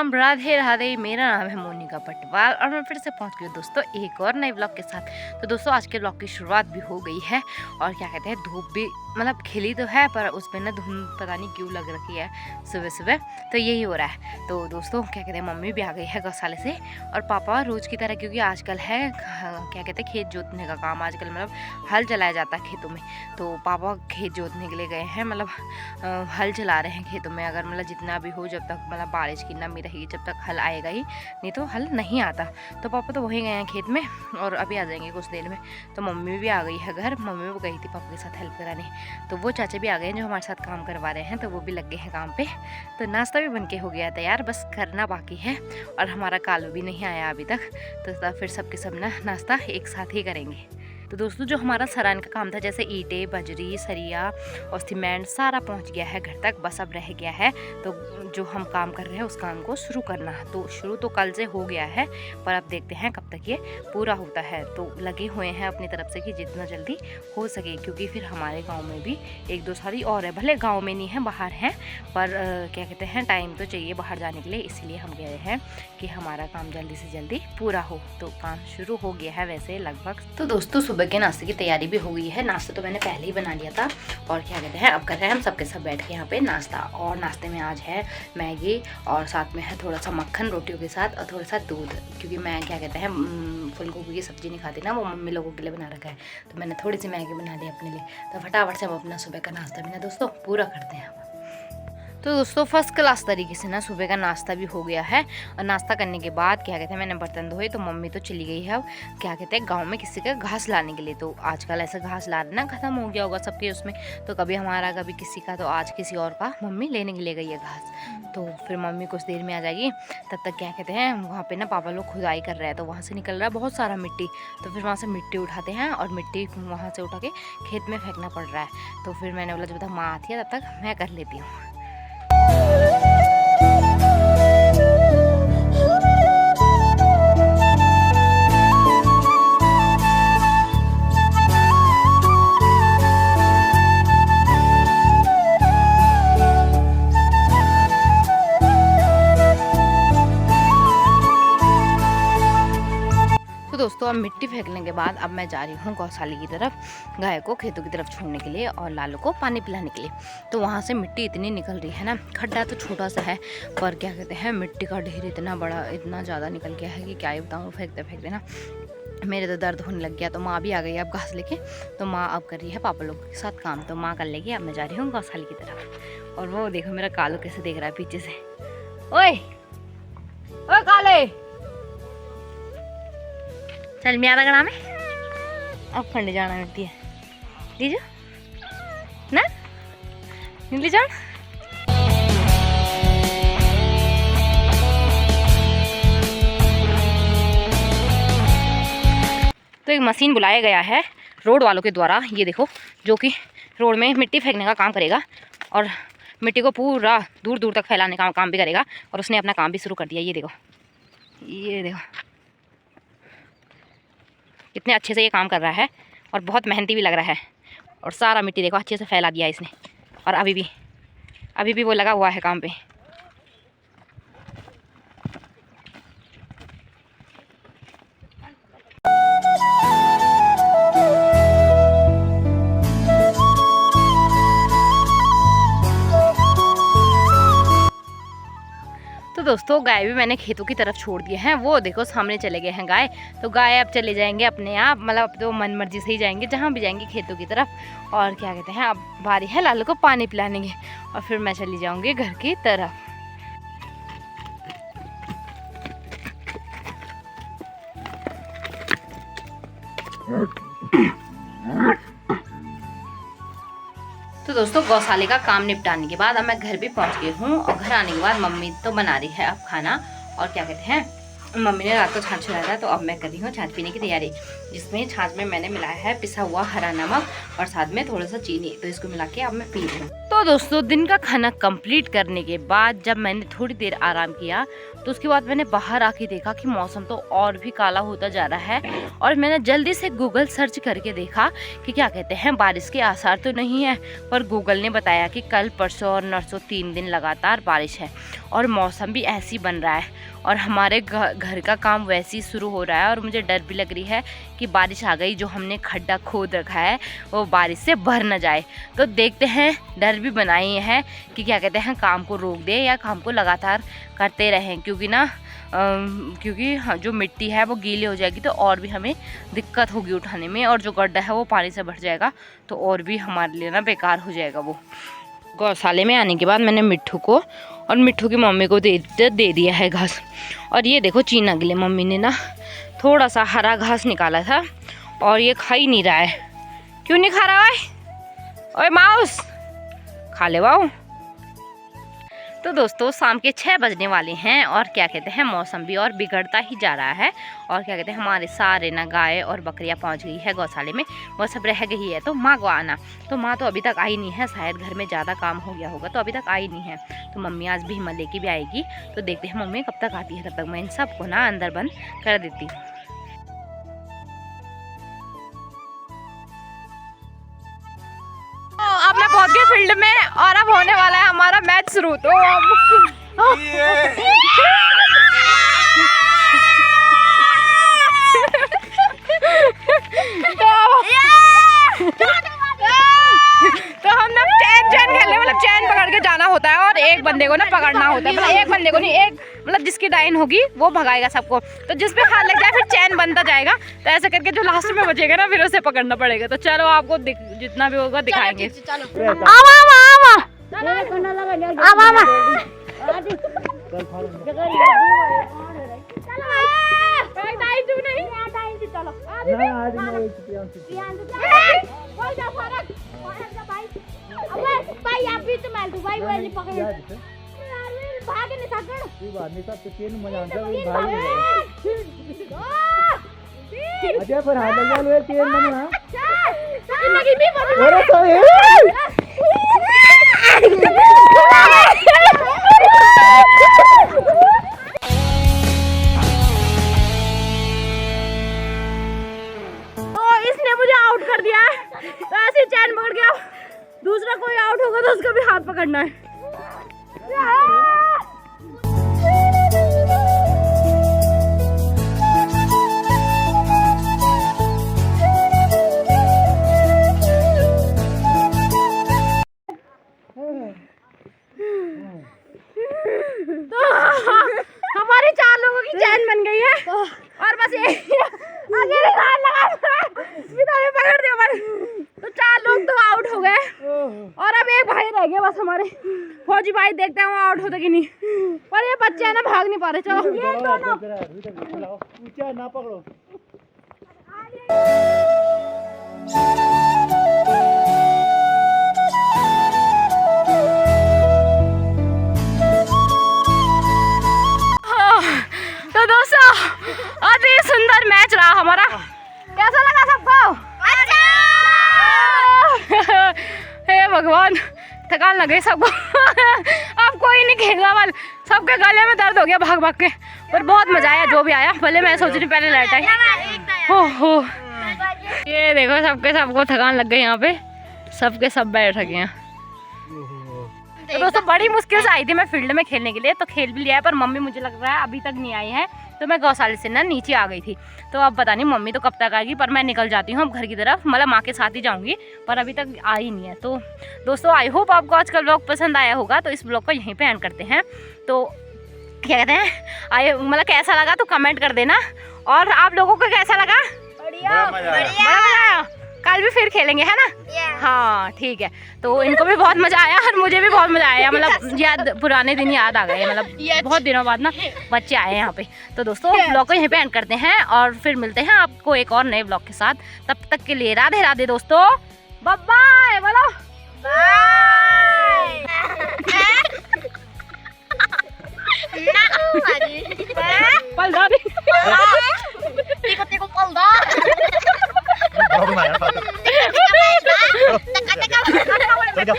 राम, राधे राधे। मेरा नाम है मोनिका पटवाल और मैं फिर से पहुंच गई हूँ दोस्तों एक और नए ब्लॉग के साथ। तो दोस्तों आज के ब्लॉग की शुरुआत भी हो गई है और क्या कहते हैं धूप भी मतलब खिली तो है पर उसमें ना धुंध पता नहीं क्यों लग रखी है सुबह सुबह। तो यही हो रहा है। तो दोस्तों क्या कहते हैं मम्मी भी आ गई है गौशाले से और पापा रोज़ की तरह, क्योंकि आजकल है क्या कहते हैं खेत जोतने का काम। आजकल मतलब हल चलाया जाता है खेतों में, तो पापा खेत जोतने के लिए गए हैं। मतलब हल चला रहे हैं खेतों में। अगर मतलब जितना भी हो, जब तक मतलब बारिश की नमी रहेगी जब तक हल आएगा ही, नहीं तो हल नहीं आता। तो पापा तो वहीं गए हैं खेत में और अभी आ जाएंगे कुछ देर में। तो मम्मी भी आ गई है घर। मम्मी भी गई थी पापा के साथ हेल्प कराने। तो वो चाचा भी आ गए हैं जो हमारे साथ काम करवा रहे हैं, तो वो भी लग गए हैं काम पे। तो नाश्ता भी बन के हो गया तैयार, बस करना बाकी है। और हमारा कालू भी नहीं आया अभी तक, तो फिर सबके सब ना नाश्ता एक साथ ही करेंगे। तो दोस्तों जो हमारा सरान का काम था, जैसे ईंटें, बजरी, सरिया और सीमेंट सारा पहुंच गया है घर तक। बस अब रह गया है तो जो हम काम कर रहे हैं उस काम को शुरू करना। तो शुरू तो कल से हो गया है, पर अब देखते हैं कब तक ये पूरा होता है। तो लगे हुए हैं अपनी तरफ से कि जितना जल्दी हो सके, क्योंकि फिर हमारे गाँव में भी एक दो शादी और है। भले गाँव में नहीं है, बाहर हैं, पर क्या कहते हैं टाइम तो चाहिए बाहर जाने के लिए। इसीलिए हम गए हैं कि हमारा काम जल्दी से जल्दी पूरा हो। तो काम शुरू हो गया है वैसे लगभग। तो दोस्तों सुबह के नाश्ते की तैयारी भी हो गई है। नाश्ता तो मैंने पहले ही बना लिया था और क्या कहते हैं अब कर रहे हैं हम सबके सब बैठ के यहाँ पे नाश्ता। और नाश्ते में आज है मैगी और साथ में है थोड़ा सा मक्खन रोटियों के साथ और थोड़ा सा दूध, क्योंकि मैं क्या कहते हैं फूल गोभी की सब्जी नहीं खाती ना, वो मम्मी लोगों के लिए बना रखा है। तो मैंने थोड़ी सी मैगी बना ली अपने लिए। तो फटाफट से हम अपना सुबह का नाश्ता भी ना दोस्तों पूरा करते हैं। तो दोस्तों फर्स्ट क्लास तरीके से ना सुबह का नाश्ता भी हो गया है। और नाश्ता करने के बाद क्या कहते हैं मैंने बर्तन धोए, तो मम्मी तो चली गई है अब क्या कहते हैं गांव में किसी का घास लाने के लिए। तो आजकल ऐसा घास लाना खत्म हो गया होगा सबके उसमें, तो कभी हमारा कभी किसी का, तो आज किसी और का मम्मी लेने के लिए गई है घास। तो फिर मम्मी कुछ देर में आ जाएगी। तब तक क्या कहते हैं वहाँ पर ना पापा लोग खुदाई कर रहे हैं, तो वहाँ से निकल रहा है बहुत सारा मिट्टी। तो फिर वहाँ से मिट्टी उठाते हैं और मिट्टी वहाँ से उठा के खेत में फेंकना पड़ रहा है। तो फिर मैंने बोला जब तक माँ आती है तब तक मैं कर लेती हूँ। दोस्तों अब मिट्टी फेंकने के बाद अब मैं जा रही हूँ गौशाले की तरफ, गाय को खेतों की तरफ छोड़ने के लिए और लालू को पानी पिलाने के लिए। तो वहाँ से मिट्टी इतनी निकल रही है ना, खड्डा तो छोटा सा है पर क्या कहते हैं मिट्टी का ढेर इतना बड़ा, इतना ज़्यादा निकल गया है कि क्या ही बताऊँ। फेंकते फेंकते ना मेरे तो दर्द होने लग गया। तो माँ भी आ गई अब घास लेके, तो माँ अब कर रही है पापा लोगों के साथ काम। तो माँ कर लेगी, अब मैं जा रही हूँ गौशाले की तरफ। और वो देखो मेरा कालू कैसे देख रहा है पीछे से। ओए ओए काले, चल मैं आधा गड़ा में अब खंड जाना मिलती है लीजिए ना नीली जान। तो एक मशीन बुलाया गया है रोड वालों के द्वारा, ये देखो, जो कि रोड में मिट्टी फेंकने का काम करेगा और मिट्टी को पूरा दूर दूर तक फैलाने का काम भी करेगा। और उसने अपना काम भी शुरू कर दिया। ये देखो, ये देखो कितने अच्छे से ये काम कर रहा है और बहुत मेहनती भी लग रहा है। और सारा मिट्टी देखो अच्छे से फैला दिया इसने। और अभी भी वो लगा हुआ है काम पे। तो दोस्तों गाय भी मैंने खेतों की तरफ छोड़ दिए हैं। वो देखो सामने चले गए हैं गाय। तो गाय अब चले जाएंगे अपने आप, मतलब अब तो मन मर्जी से ही जाएंगे जहाँ भी जाएंगे खेतों की तरफ। और क्या कहते हैं अब बारी है लालू को पानी पिलाने की और फिर मैं चली जाऊँगी घर की तरफ। तो दोस्तों गौशाले का काम निपटाने के बाद अब मैं घर भी पहुंच गई हूँ। और घर आने के बाद मम्मी तो बना रही है अब खाना। और क्या कहते हैं मम्मी ने रात को छाछ चढ़ाया था, तो अब मैं कर रही हूँ छाछ पीने की तैयारी, जिसमें छाछ में मैंने मिलाया है पिसा हुआ हरा नमक और साथ में थोड़ा सा चीनी। तो इसको मिला के अब मैं पी रही हूँ। तो तो दोस्तों दिन का खाना कंप्लीट करने के बाद जब मैंने थोड़ी देर आराम किया तो उसके बाद मैंने बाहर आके देखा कि मौसम तो और भी काला होता जा रहा है। और मैंने जल्दी से गूगल सर्च करके देखा कि क्या कहते हैं बारिश के आसार तो नहीं है, पर गूगल ने बताया कि कल परसों और नरसों 3 दिन लगातार बारिश है और मौसम भी ऐसी बन रहा है और हमारे घर का काम वैसे ही शुरू हो रहा है। और मुझे डर भी लग रही है कि बारिश आ गई, जो हमने खड्डा खोद रखा है वो बारिश से भर न जाए। तो देखते हैं, डर भी बनाए हैं कि क्या कहते हैं काम को रोक दें या काम को लगातार करते रहें, क्योंकि हाँ जो मिट्टी है वो गीली हो जाएगी तो और भी हमें दिक्कत होगी उठाने में, और जो गड्ढा है वो पानी से भर जाएगा तो और भी हमारे लिए ना बेकार हो जाएगा। वो गौशाले में आने के बाद मैंने मिट्ठू को और मिट्ठू की मम्मी को दे दिया है घास। और ये देखो चीना के लिए मम्मी ने ना थोड़ा सा हरा घास निकाला था और ये खा ही नहीं रहा है। क्यों नहीं खा रहा है? ओए माउस, खा ले वाओ। तो दोस्तों शाम के 6 बजने वाले हैं और क्या कहते हैं मौसम भी और बिगड़ता ही जा रहा है। और क्या कहते हैं हमारे सारे ना गाय और बकरियां पहुंच गई है गौशाले में, वो सब रह गई है। तो माँ को आना, तो माँ तो अभी तक आई नहीं है, शायद घर में ज़्यादा काम हो गया होगा तो अभी तक आई नहीं है। तो मम्मी आज भी हिम्मत लेके भी आएगी, तो देखते हैं मम्मी कब तक आती है। तब तक मैं इन सबको ना अंदर बंद कर देती हूँ। अब मैं पहुंच गई फील्ड में और अब होने वाला है हमारा मैच शुरू। तो अब तो हम ना चैन खेलने, मतलब चैन पकड़ के जाना होता है और एक बंदे को ना पकड़ना होता है, मतलब एक बंदे को नहीं, एक मतलब जिसकी डाइन होगी वो भगाएगा सबको। तो जिस पे हाथ लग जाए फिर चैन बनता जाएगा, तो ऐसे करके जो लास्ट में बचेगा ना फिर उसे पकड़ना पड़ेगा। तो चलो आपको जितना भी होगा दिखाएंगे। अजय पर हाथ लगा लो तेल मनी। हां तो इसने मुझे आउट कर दिया है, तो ऐसे चैन पकड़ गया। दूसरा कोई आउट होगा तो उसका भी हाथ पकड़ना है। तो हमारे 4 लोगों की चैन बन गई है और बस ये आगे पकड़ दिया हमारे। तो 4 लोग तो आउट हो गए और अब एक भाई रह गए बस हमारे फौजी भाई। देखते हैं वो आउट होते कि नहीं, पर ये बच्चे है ना भाग नहीं पा रहे। चलो ये दोनों ऊंचा ना पकड़ो। तो दोस्तों आज ये सुंदर मैच रहा हमारा, कैसा लगा सबको? अच्छा। हे भगवान, थकान लग गई सबको। अब कोई नहीं खेलना वाला, सबके गले में दर्द हो गया भाग भाग के, पर बहुत मजा आया जो भी आया। भले मैं सोच रही पहले लाइट आई। हो ये देखो सबको थकान लग गई, यहाँ पे सबके सब बैठ गए हैं। तो दोस्तों बड़ी मुश्किल से आई थी मैं फील्ड में खेलने के लिए, तो खेल भी लिया है, पर मम्मी मुझे लग रहा है अभी तक नहीं आई है। तो मैं गौशाले से ना नीचे आ गई थी, तो अब पता नहीं मम्मी तो कब तक आएगी, पर मैं निकल जाती हूँ अब घर की तरफ, मतलब माँ के साथ ही जाऊँगी, पर अभी तक आई नहीं है। तो दोस्तों आई होप आपको आज का व्लॉग पसंद आया होगा, तो इस व्लॉग को यहीं पर एंड करते हैं। तो क्या कहते हैं मतलब कैसा लगा तो कमेंट कर देना, और आप लोगों को कैसा लगा? बढ़िया। कल भी फिर खेलेंगे है ना? हाँ ठीक है। तो इनको भी बहुत मजा आया और मुझे भी बहुत मजा आया, मतलब याद पुराने दिन याद आ गए, मतलब बहुत दिनों बाद ना बच्चे आए यहाँ पे। तो दोस्तों व्लॉग को यहीं पे एंड करते हैं और फिर मिलते हैं आपको एक और नए व्लॉग के साथ। तब तक के लिए राधे राधे दोस्तों, बाय बाय बोलो। Teka.